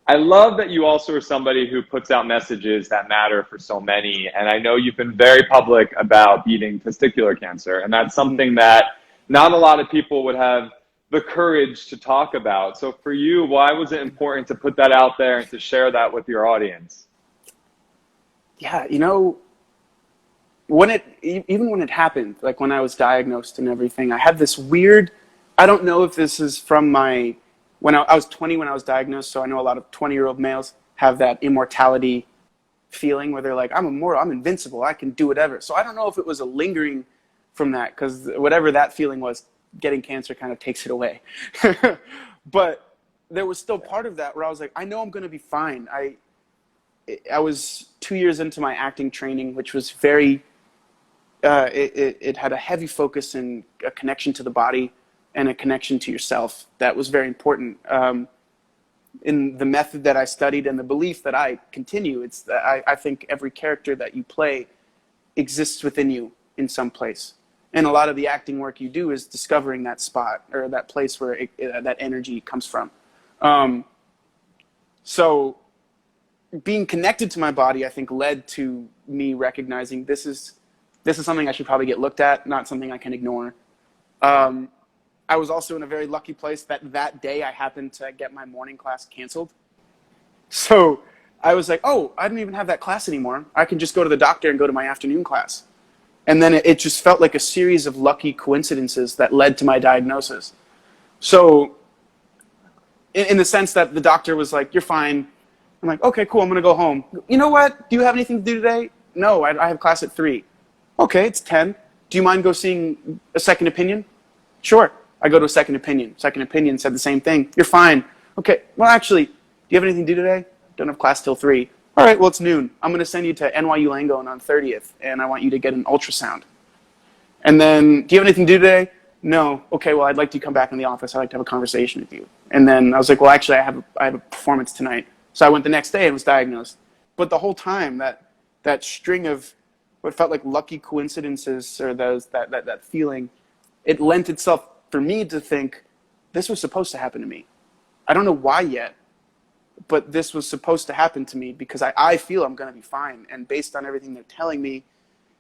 I love that you also are somebody who puts out messages that matter for so many. And I know you've been very public about beating testicular cancer. And that's something that not a lot of people would have the courage to talk about. So for you, why was it important to put that out there and to share that with your audience? Yeah, even when it happened, like when I was diagnosed and everything, I had this weird, I don't know if this is from when I was 20 when I was diagnosed, so I know a lot of 20-year-old males have that immortality feeling where they're like, I'm immortal, I'm invincible, I can do whatever. So I don't know if it was a lingering from that, because whatever that feeling was, getting cancer kind of takes it away. But there was still part of that where I was like, I know I'm going to be fine. I was 2 years into my acting training, which was very, it had a heavy focus and a connection to the body and a connection to yourself that was very important. In the method that I studied and the belief that I continue, it's that I think every character that you play exists within you in some place. And a lot of the acting work you do is discovering that spot or that place where that energy comes from. So being connected to my body, I think, led to me recognizing this is something I should probably get looked at, not something I can ignore. I was also in a very lucky place that day I happened to get my morning class canceled. So I was like, oh, I don't even have that class anymore. I can just go to the doctor and go to my afternoon class. And then it just felt like a series of lucky coincidences that led to my diagnosis. So in the sense that the doctor was like, you're fine. I'm like, okay, cool, I'm going to go home. You know what? Do you have anything to do today? No, I have class at 3. Okay, it's 10. Do you mind go seeing a second opinion? Sure. I go to a second opinion. Second opinion said the same thing. You're fine. Okay, well, actually, do you have anything to do today? Don't have class till 3. All right, well, it's noon. I'm going to send you to NYU Langone on 30th, and I want you to get an ultrasound. And then, do you have anything to do today? No. Okay, well, I'd like you to come back in the office. I'd like to have a conversation with you. And then I was like, well, actually, I have a performance tonight. So I went the next day and was diagnosed. But the whole time, that string of what felt like lucky coincidences or that feeling, it lent itself for me to think, this was supposed to happen to me. I don't know why yet, but this was supposed to happen to me because I feel I'm going to be fine. And based on everything they're telling me,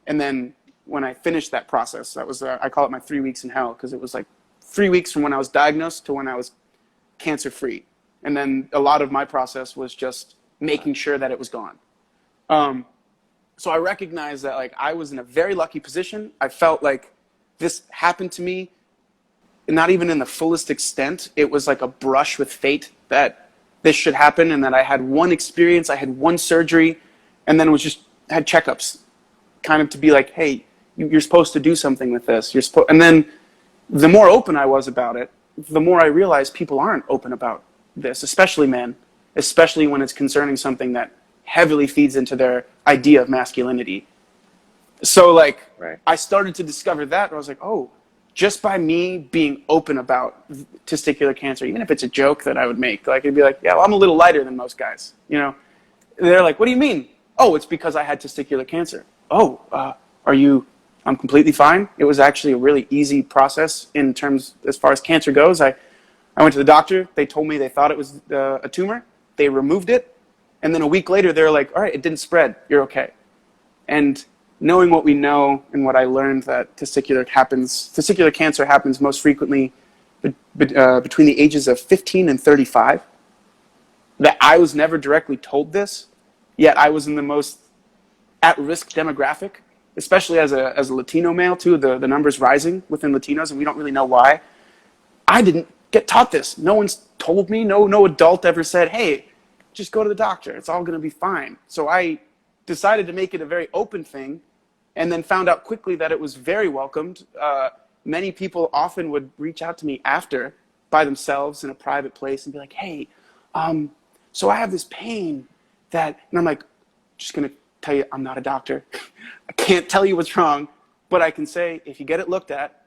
and then when I finished that process, that was, I call it my 3 weeks in hell, because it was like 3 weeks from when I was diagnosed to when I was cancer-free. And then a lot of my process was just making sure that it was gone. So I recognized that like I was in a very lucky position. I felt like this happened to me, not even in the fullest extent. It was like a brush with fate that this should happen, and that I had one experience, I had one surgery, and then it was just had checkups, kind of to be like, hey, you're supposed to do something with this. And then the more open I was about it, the more I realized people aren't open about this, especially men, especially when it's concerning something that heavily feeds into their idea of masculinity. So like, right. I started to discover that, and I was like, oh, just by me being open about testicular cancer, even if it's a joke that I would make, like it'd be like, yeah, well, I'm a little lighter than most guys, you know? And they're like, what do you mean? Oh, it's because I had testicular cancer. Oh, I'm completely fine. It was actually a really easy process in terms, as far as cancer goes. I went to the doctor. They told me they thought it was a tumor. They removed it. And then a week later, they were like, all right, it didn't spread. You're okay. And knowing what we know and what I learned, that testicular cancer happens most frequently between the ages of 15 and 35, that I was never directly told this, yet I was in the most at-risk demographic, especially as a Latino male too. The number's rising within Latinos, and we don't really know why. I didn't get taught this. No one's told me. No adult ever said, hey, just go to the doctor. It's all going to be fine. So I decided to make it a very open thing, and then found out quickly that it was very welcomed. Many people often would reach out to me after by themselves in a private place and be like, hey, so I have this pain and I'm like, just going to tell you, I'm not a doctor. I can't tell you what's wrong, but I can say, if you get it looked at,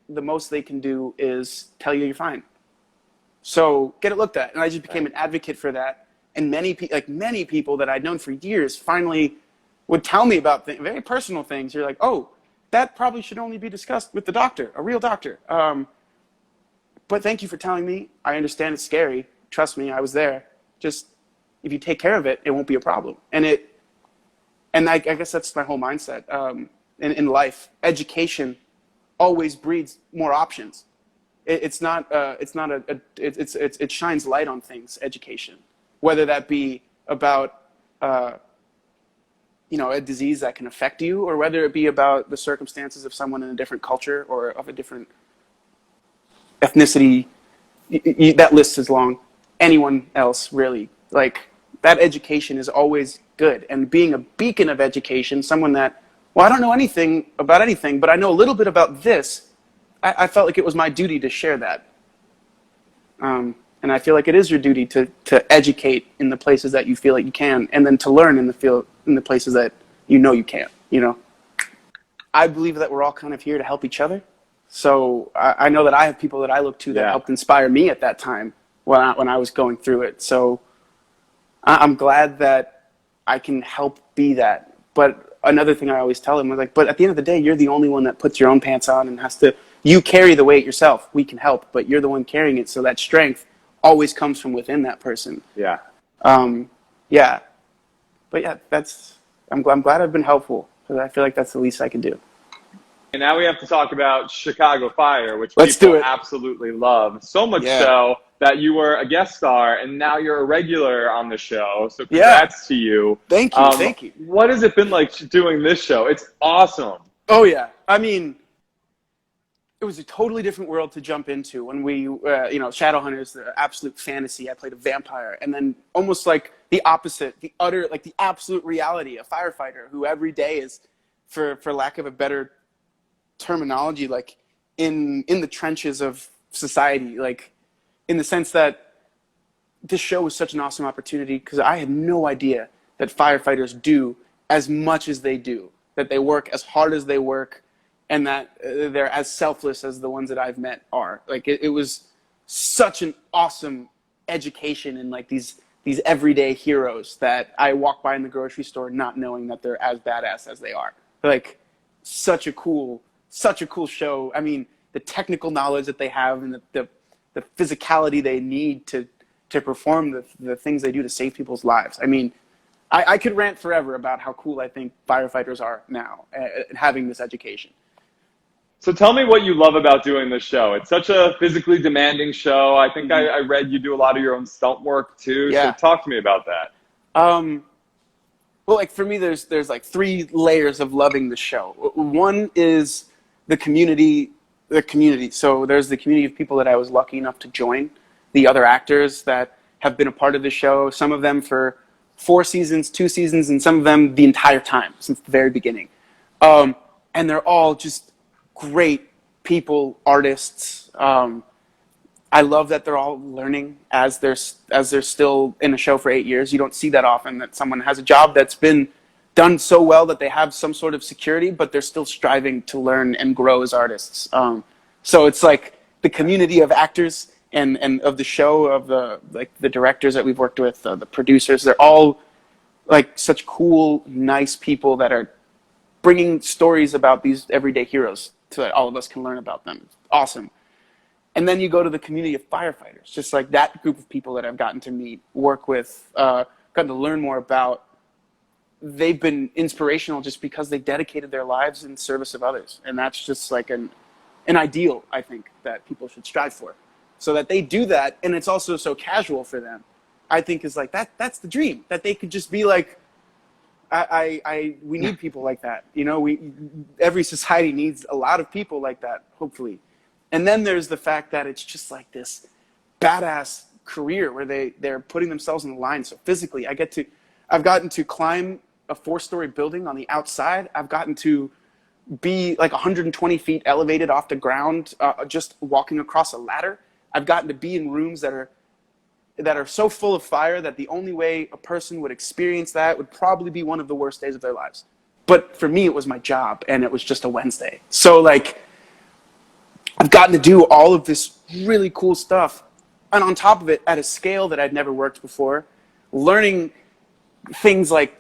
the most they can do is tell you you're fine. So get it looked at. And I just became an advocate for that. And many people that I'd known for years finally would tell me about very personal things. You're like, oh, that probably should only be discussed with the doctor, a real doctor. But thank you for telling me. I understand it's scary. Trust me, I was there. Just if you take care of it, it won't be a problem. And I guess that's my whole mindset in life. Education always breeds more options. It shines light on things. Education, whether that be about a disease that can affect you, or whether it be about the circumstances of someone in a different culture or of a different ethnicity. That list is long. Anyone else, really. Like, that education is always good. And being a beacon of education, someone that, well, I don't know anything about anything, but I know a little bit about this, I felt like it was my duty to share that. And I feel like it is your duty to educate in the places that you feel like you can, and then to learn in the places that you know you can't, I believe that we're all kind of here to help each other. So I know that I have people that I look to that helped inspire me at that time when I was going through it. So I'm glad that I can help be that. But another thing I always tell them was like, but at the end of the day, you're the only one that puts your own pants on and you carry the weight yourself. We can help, but you're the one carrying it. So that strength always comes from within that person. Yeah. Yeah. But yeah, I'm glad I've been helpful, because I feel like that's the least I can do. And now we have to talk about Chicago Fire, which Let's people do it. absolutely love. So much so that you were a guest star, and now you're a regular on the show. So congrats to you. Thank you. Thank you. What has it been like doing this show? It's awesome. Oh, yeah. I mean, it was a totally different world to jump into when we, Shadowhunters, the absolute fantasy. I played a vampire. And then almost like the opposite, the absolute reality, a firefighter who every day is, for lack of a better terminology, like in the trenches of society, like in the sense that this show was such an awesome opportunity, because I had no idea that firefighters do as much as they do, that they work as hard as they work, and that they're as selfless as the ones that I've met are. Like it was such an awesome education in like these everyday heroes that I walk by in the grocery store not knowing that they're as badass as they are. Like such a cool show. I mean, the technical knowledge that they have and the physicality they need to perform the things they do to save people's lives. I mean, I could rant forever about how cool I think firefighters are now at having this education. So tell me what you love about doing this show. It's such a physically demanding show. I think I read you do a lot of your own stunt work too. Yeah. So talk to me about that. Well, like for me, there's like 3 layers of loving the show. One is the community. So there's the community of people that I was lucky enough to join, the other actors that have been a part of the show, some of them for 4 seasons, 2 seasons, and some of them the entire time, since the very beginning. And they're all just great people, artists. I love that they're all learning as they're still in a show for 8 years. You don't see that often, that someone has a job that's been done so well that they have some sort of security, but they're still striving to learn and grow as artists. So it's like the community of actors and of the show, of the directors that we've worked with, the producers. They're all like such cool, nice people that are bringing stories about these everyday heroes so that all of us can learn about them. It's awesome. And then you go to the community of firefighters, just like that group of people that I've gotten to meet, work with, gotten to learn more about. They've been inspirational just because they dedicated their lives in service of others. And that's just like an ideal, I think, that people should strive for. So that they do that, and it's also so casual for them, I think is like, that's the dream, that they could just be like, we need people like that. Every society needs a lot of people like that, hopefully. And then there's the fact that it's just like this badass career where they're putting themselves on the line. So physically, I've gotten to climb a 4-story building on the outside. I've gotten to be like 120 feet elevated off the ground, just walking across a ladder. I've gotten to be in rooms that are so full of fire that the only way a person would experience that would probably be one of the worst days of their lives. But for me, it was my job, and it was just a Wednesday. So like, I've gotten to do all of this really cool stuff. And on top of it, at a scale that I'd never worked before, learning things like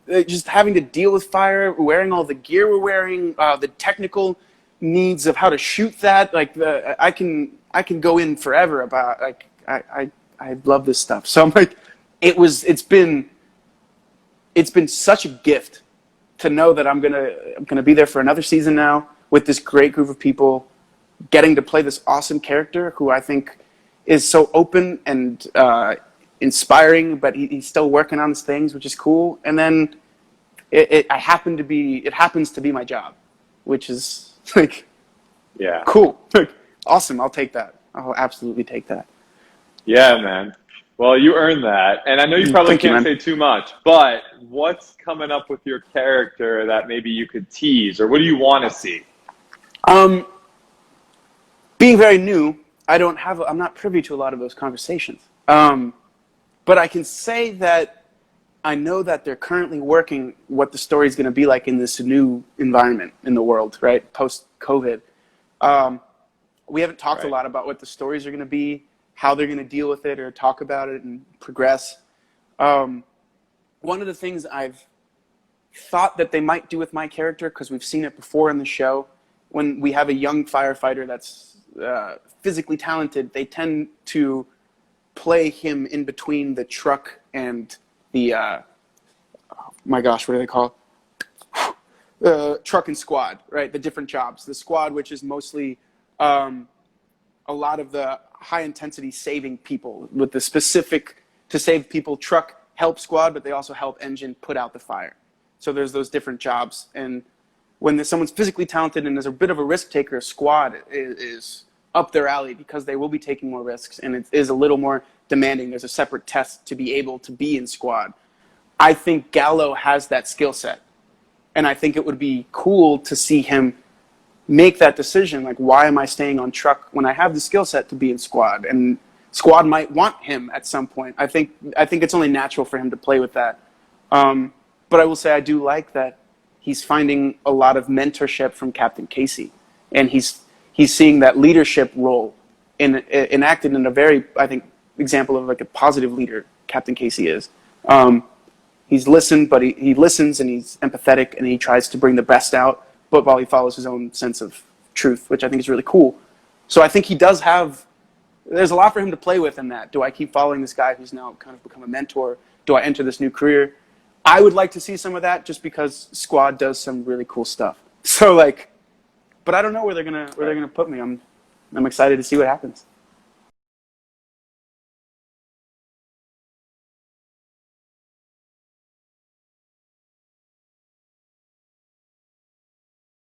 just having to deal with fire, wearing all the gear we're wearing, the technical needs of how to shoot that. Like I can go in forever about, like, I I love this stuff. So I'm like, it's been such a gift to know that I'm gonna be there for another season now with this great group of people, getting to play this awesome character who I think is so open and inspiring, but he's still working on his things, which is cool. And then it happens to be my job, which is like, Yeah. cool, like, awesome. I'll take that. I'll absolutely take that. Yeah, man. Well, you earned that. And I know you probably can't say too much, but what's coming up with your character that maybe you could tease, or what do you want to see? Being very new, I'm not privy to a lot of those conversations. But I can say that I know that they're currently working what the story is going to be like in this new environment in the world, right? Post-COVID. We haven't talked a lot about what the stories are going to be, how they're going to deal with it or talk about it and progress. One of the things I've thought that they might do with my character, because we've seen it before in the show, when we have a young firefighter that's physically talented, they tend to play him in between the truck and the, oh my gosh, what do they call it? Truck and squad, right? The different jobs. The squad, which is mostly a lot of the high-intensity saving people with the specific to save people. Truck help squad, but they also help engine put out the fire. So there's those different jobs. And when someone's physically talented and is a bit of a risk taker, squad is up their alley because they will be taking more risks and it is a little more demanding. There's a separate test to be able to be in squad. I think Gallo has that skill set. And I think it would be cool to see him make that decision. Like, why am I staying on truck when I have the skill set to be in squad? And squad might want him at some point. I think it's only natural for him to play with that. But I will say I do like that he's finding a lot of mentorship from Captain Casey. And he's seeing that leadership role enacted in a very, I think, example of like a positive leader Captain Casey is. He's listened, but he listens and he's empathetic and he tries to bring the best out, but while he follows his own sense of truth, which I think is really cool. So I think he does there's a lot for him to play with in that. Do I keep following this guy who's now kind of become a mentor? Do I enter this new career? I would like to see some of that just because Squad does some really cool stuff. So like, but I don't know where they're gonna put me. I'm excited to see what happens.